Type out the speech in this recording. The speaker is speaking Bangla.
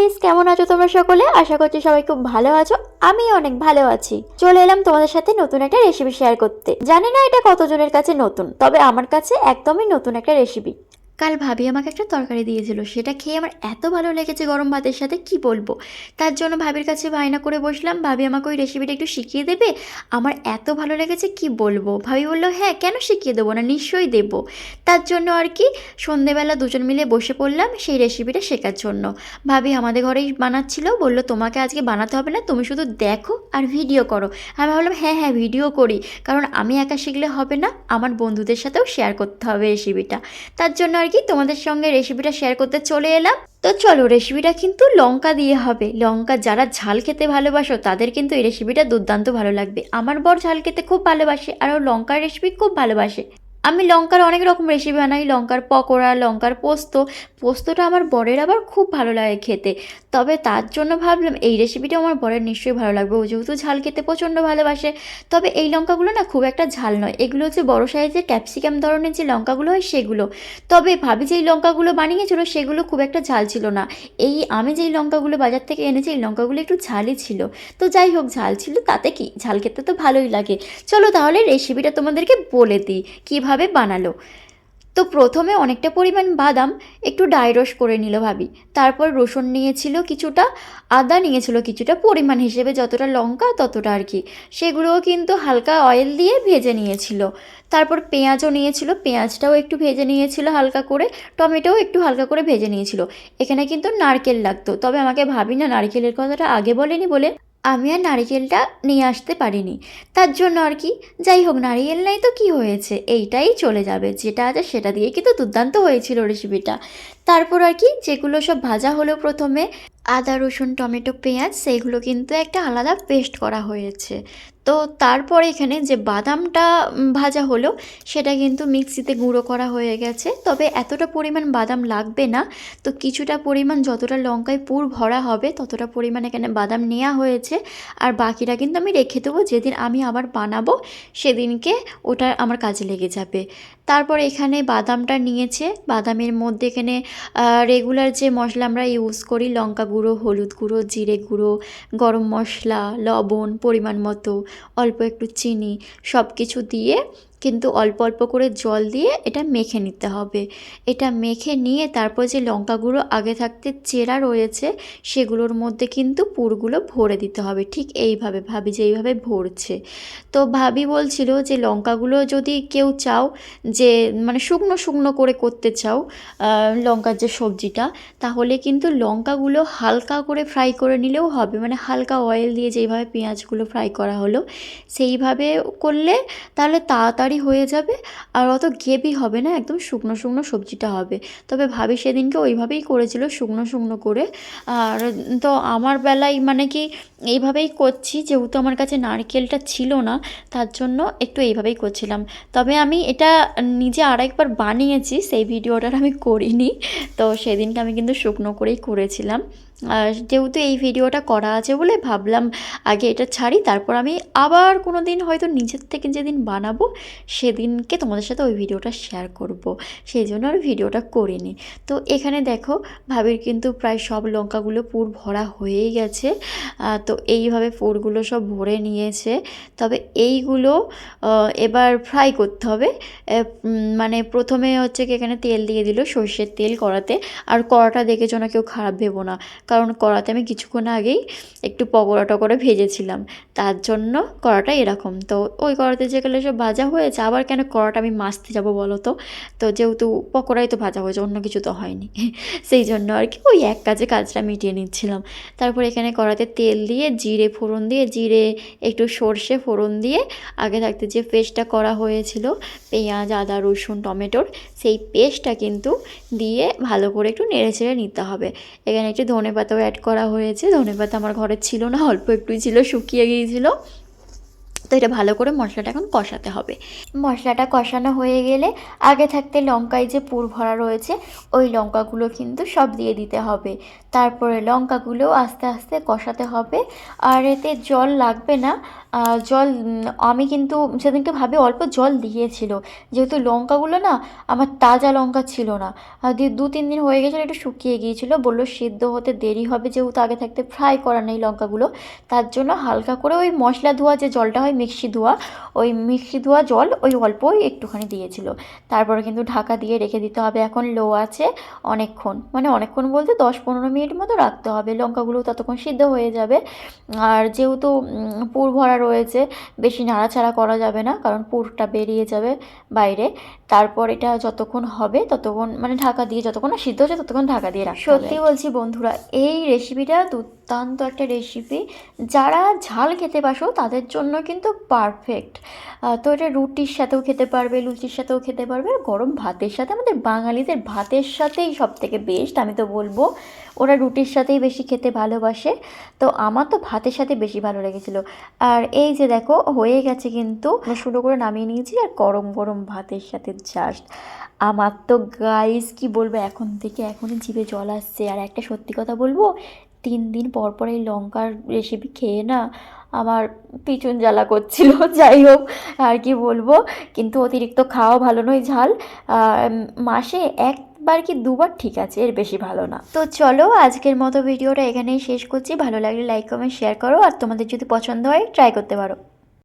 গাইস, কেমন আছো তোমরা সকলে? আশা করছি সবাই খুব ভালো আছো। আমি অনেক ভালো আছি। চলে এলাম তোমাদের সাথে নতুন একটা রেসিপি শেয়ার করতে। জানি না এটা কতজনের কাছে নতুন, তবে আমার কাছে একদমই নতুন একটা রেসিপি। কাল ভাবি আমাকে একটা তরকারি দিয়েছিল, সেটা খেয়ে আমার এত ভালো লেগেছে গরম ভাতের সাথে, কি বলবো। তার জন্য ভাবির কাছে বায়না করে বসলাম, ভাবি আমাকে ওই রেসিপিটা একটু শিখিয়ে দেবে। আমার এত ভালো লেগেছে কি বলবো। ভাবি বললো হ্যাঁ, কেন শিখিয়ে দেবো না, নিশ্চয়ই দেবো। তার জন্য আর কি সন্ধেবেলা দুজন মিলে বসে পড়লাম সেই রেসিপিটা শেখার জন্য। ভাবি আমাদের ঘরেই বানাচ্ছিল, বললো তোমাকে আজকে বানাতে হবে না, তুমি শুধু দেখো আর ভিডিও করো। আমি ভাবলাম হ্যাঁ হ্যাঁ, ভিডিও করি, কারণ আমি একা শিখলে হবে না, আমার বন্ধুদের সাথেও শেয়ার করতে হবে রেসিপিটা। তার জন্য আর কি তোমাদের সঙ্গে রেসিপিটা শেয়ার করতে চলে এলাম। তো চলো, রেসিপিটা কিন্তু লঙ্কা দিয়ে হবে। লঙ্কা যারা ঝাল খেতে ভালোবাসো তাদের কিন্তু এই রেসিপিটা দুর্দান্ত ভালো লাগবে। আমার বর ঝাল খেতে খুব ভালোবাসে আর ও লঙ্কার রেসিপি খুব ভালোবাসে। আমি লঙ্কার অনেক রকম রেসিপি বানাই, লঙ্কার পকোড়া, লঙ্কার পোস্ত। পোস্তটা আমার বরের আবার খুব ভালো লাগে খেতে। তবে তার জন্য ভাবলাম এই রেসিপিটাও আমার বরের নিশ্চয়ই ভালো লাগবে, ও যেহেতু ঝাল খেতে প্রচণ্ড ভালোবাসে। তবে এই লঙ্কাগুলো না খুব একটা ঝাল নয়, এগুলো হচ্ছে বড় সাইজের ক্যাপসিকাম ধরনের যে লঙ্কাগুলো হয় সেগুলো। তবে ভাবি যেই লঙ্কাগুলো বানিয়েছিল সেগুলো খুব একটা ঝাল ছিল না। এই আমি যেই লঙ্কাগুলো বাজার থেকে এনেছি এই লঙ্কাগুলো একটু ঝালই ছিল। তো যাই হোক, ঝাল ছিল তাতে কি, ঝাল খেতে তো ভালোই লাগে। চলো তাহলে রেসিপিটা তোমাদেরকে বলে দিই কীভাবে বানালো। তো প্রথমে অনেকটা পরিমাণ বাদাম একটু ড্রাই রোস্ট করে নিল ভাবি। তারপর রসুন নিয়েছিল কিছুটা, আদা নিয়েছিল কিছুটা, পরিমাণ হিসেবে যতটা লঙ্কা ততটা আর কি। সেগুলোও কিন্তু হালকা অয়েল দিয়ে ভেজে নিয়েছিল। তারপর পেঁয়াজও নিয়েছিল, পেঁয়াজটাও একটু ভেজে নিয়েছিল হালকা করে। টমেটোও একটু হালকা করে ভেজে নিয়েছিল। এখানে কিন্তু নারকেল লাগতো, তবে আমাকে ভাবি না নারকেলের কথাটা আগে বলেনি বলে আমি আর নারিকেলটা নিয়ে আসতে পারিনি। তার জন্য আর কি, যাই হোক, নারিকেল নেই তো কি হয়েছে, এইটাই চলে যাবে, যেটা আছে সেটা দিয়ে কিন্তু দুর্দান্ত হয়েছিল রেসিপিটা। তারপর আর কি যেগুলো সব ভাজা হলো প্রথমে, আদা রসুন টমেটো পেঁয়াজ, সেইগুলো কিন্তু একটা আলাদা পেস্ট করা হয়েছে। তো তারপরে এখানে যে বাদামটা ভাজা হলো সেটা কিন্তু মিক্সিতে গুঁড়ো করা হয়ে গেছে। তবে এতটা পরিমাণ বাদাম লাগবে না। তো কিছুটা পরিমাণ যতটা লঙ্কায় পুর ভরা হবে ততটা পরিমাণ এখানে বাদাম নেওয়া হয়েছে। আর বাকিটা কিন্তু আমি রেখে দেবো, যেদিন আমি আবার বানাবো সেদিনকে ওটা আমার কাজে লেগে যাবে। তারপর এখানে বাদামটা নিয়েছে, বাদামের মধ্যে এখানে রেগুলার যে মশলা আমরা ইউজ করি, লঙ্কা গুঁড়ো, হলুদ গুঁড়ো, জিরে গুঁড়ো, গরম মশলা, লবণ পরিমাণ মতো, অল্প একটু চিনি, সব কিছু দিয়ে কিন্তু অল্প অল্প করে জল দিয়ে এটা মেখে নিতে হবে। এটা মেখে নিয়ে তারপর যে লঙ্কা গুঁড়ো আগে থাকতে চেরা রয়েছে সেগুলোর মধ্যে কিন্তু পুরগুলো ভরে দিতে হবে, ঠিক এইভাবে ভাবি যে এইভাবে ভরছে। তো ভাবি বলছিল যে লঙ্কাগুলো যদি কেউ চাও যে মানে শুকনো শুকনো করে করতে চাও লঙ্কার যে সবজিটা, তাহলে কিন্তু লঙ্কাগুলো হালকা করে ফ্রাই করে নিলেও হবে, মানে হালকা অয়েল দিয়ে যেইভাবে পেঁয়াজগুলো ফ্রাই করা হলো সেইভাবে করলে তাহলে তাড়াতাড়ি হয়ে যাবে। আর অত গ্রেভি হবে না, একদম শুকনো শুকনো সবজিটা হবে। তবে ভাবি সেদিনকে ওইভাবেই করেছিল, শুকনো শুকনো করে। আর তো আমার বেলায় মানে কি এইভাবেই করছি, যেহেতু আমার কাছে নারকেলটা ছিল না তার জন্য একটু এইভাবেই করছিলাম। তবে আমি এটা নিজে আরেকবার বানিয়েছি, সেই ভিডিওটা আমি করিনি। তো সেদিনকে আমি কিন্তু শুকনো করেই করেছিলাম। আর যেহেতু এই ভিডিওটা করা আছে বলে ভাবলাম আগে এটা ছাড়ি, তারপর আমি আবার কোনো দিন হয়তো নিজের থেকে যেদিন বানাবো সেদিনকে তোমাদের সাথে ওই ভিডিওটা শেয়ার করব, সেই জন্য আর ভিডিওটা করিনি। তো এখানে দেখো ভাবির কিন্তু প্রায় সব লঙ্কাগুলো পুর ভরা হয়েই গেছে। তো এইভাবে পুরগুলো সব ভরে নিয়েছে। তবে এইগুলো এবার ফ্রাই করতে হবে। মানে প্রথমে হচ্ছে কি এখানে তেল দিয়ে দিল, সর্ষের তেল কড়াতে। আর কড়াটা দেখে যেন কেউ খারাপ ভেবো না, কারণ কড়াতে আমি কিছুক্ষণ আগেই একটু পকোড়া টকোড়া ভেজেছিলাম, তার জন্য কড়াটা এরকম। তো ওই কড়াতে যেগুলো সব ভাজা হয়েছে, আবার কেন কড়াটা আমি মাজতে যাবো বলো তো। তো যেহেতু পকোড়াই তো ভাজা হয়েছে, অন্য কিছু তো হয়নি, সেই জন্য আর কি ওই এক কাজে কাজটা মিটিয়ে নিচ্ছিলাম। তারপর এখানে কড়াতে তেল দিয়ে জিরে ফোড়ন দিয়ে, জিরে একটু সর্ষে ফোড়ন দিয়ে আগে থাকতে যে পেস্টটা করা হয়েছিল পেঁয়াজ আদা রসুন টমেটোর, সেই পেস্টটা কিন্তু দিয়ে ভালো করে একটু নেড়ে চেড়ে নিতে হবে। এখানে একটু ধনেপাতাও অ্যাড করা হয়েছে, ধনেপাতা আমার ঘরে ছিল না, অল্প একটুই ছিল, শুকিয়ে গিয়েছিলো। তো এটা ভালো করে মশলাটা এখন কষাতে হবে। মশলাটা কষানো হয়ে গেলে আগে থাকতে লঙ্কায় যে পুর ভরা রয়েছে ওই লঙ্কাগুলো কিন্তু সব দিয়ে দিতে হবে। তারপরে লঙ্কাগুলো আস্তে আস্তে কষাতে হবে। আর এতে জল লাগবে না, জল আমি কিন্তু সেদিনকে ভাবে অল্প জল দিয়েছিল, যেহেতু লঙ্কাগুলো না আমার তাজা লঙ্কা ছিল না, দিয়ে 2-3 দিন হয়ে গেছিলো, একটু শুকিয়ে গিয়েছিলো। বললো সিদ্ধ হতে দেরি হবে, যেহেতু আগে থাকতে ফ্রাই করা নেই লঙ্কাগুলো, তার জন্য হালকা করে ওই মশলা ধোয়া যে জলটা হয়, মিক্সি ধোয়া, ওই মিক্সি ধোয়া জল ওই অল্পই একটুখানি দিয়েছিল। তারপরে কিন্তু ঢাকা দিয়ে রেখে দিতে হবে এখন লো আছে অনেকক্ষণ, মানে অনেকক্ষণ বলতে 10-15 মিনিট মতো রাখতে হবে, লঙ্কাগুলো ততক্ষণ সিদ্ধ হয়ে যাবে। আর যেহেতু পুর ভরা রয়েছে, বেশি নাড়াচাড়া করা যাবে না, কারণ পুরটা বেরিয়ে যাবে বাইরে। তারপর এটা যতক্ষণ হবে ততক্ষণ মানে ঢাকা দিয়ে, যতক্ষণ না সিদ্ধ হচ্ছে ততক্ষণ ঢাকা দিয়ে রাখতে হবে। সত্যি বলছি বন্ধুরা, এই রেসিপিটা দুর্দান্ত একটা রেসিপি, যারা ঝাল খেতে বাসো তাদের জন্য কিন্তু পারফেক্ট। তো এটা রুটির সাথেও খেতে পারবে, লুচির সাথেও খেতে পারবে, আর গরম ভাতের সাথে, আমাদের বাঙালিদের ভাতের সাথেই সব থেকে বেস্ট আমি তো বলবো। ওরা রুটির সাথেই বেশি খেতে ভালোবাসে, তো আমার তো ভাতের সাথে বেশি ভালো লেগেছিলো। আর এই যে দেখো হয়ে গেছে, কিন্তু শুরু করে নামিয়ে নিয়েছি, আর গরম গরম ভাতের সাথে জাস্ট আমার তো গাইস কি বলবো, এখন থেকে এখনই জিভে জল আসছে। আর একটা সত্যি কথা বলবো, 3 দিন পর পর এই লঙ্কার রেসিপি খেয়ে না আমার পিছন জ্বালা করছিল। যাই হোক, আর কি বলবো, কিন্তু অতিরিক্ত খাওয়া ভালো নয় ঝাল। মাসে একবার কি দুবার ঠিক আছে, এর বেশি ভালো না। তো চলো আজকের মতো ভিডিওটা এখানেই শেষ করছি। ভালো লাগলে লাইক কমেন্ট শেয়ার করো, আর তোমাদের যদি পছন্দ হয় ট্রাই করতে পারো।